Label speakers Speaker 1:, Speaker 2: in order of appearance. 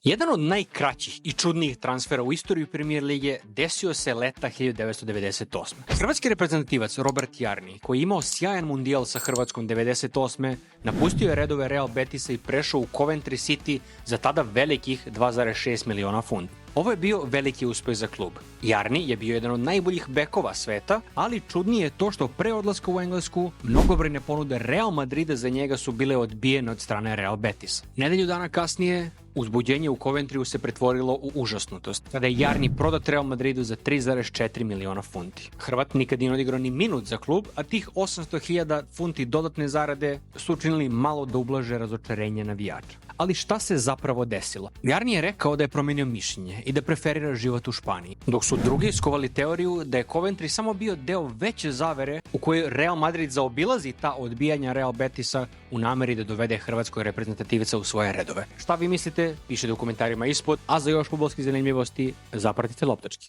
Speaker 1: Jedan od najkraćih i čudnijih transfera u istoriji Premier lige desio se leta 1998. Hrvatski reprezentativac Robert Jarni, koji je imao sjajan mundijal sa Hrvatskom 98. napustio je redove Real Betisa i prešao u Coventry City za tada velikih 2,6 miliona funti. Ovo je bio veliki uspeh za klub. Jarni je bio jedan od najboljih bekova sveta, ali čudnije je to što pre odlaska u Englesku mnogobrojne ponude Real Madrida za njega su bile odbijene od strane Real Betisa. Nedelju dana kasnije uzbuđenje u Coventryu se pretvorilo u užasnutost, kada je Jarni prodat Real Madridu za 3,4 miliona funti. Hrvat nikad nije odigrao ni minut za klub, a tih 800.000 funti dodatne zarade su učinili malo da ublaže razočarenje navijača. Ali šta se zapravo desilo? Jarni je rekao da je promenio mišljenje i da preferira život u Španiji, dok su drugi iskovali teoriju da je Coventry samo bio deo veće zavere u kojoj Real Madrid zaobilazi ta odbijanja Real Betisa u nameri da dovede hrvatskog reprezentativca u svoje redove. Šta vi mislite? Pišite u komentarima ispod, a za još fudbalskih zanimljivosti zapratite Loptački.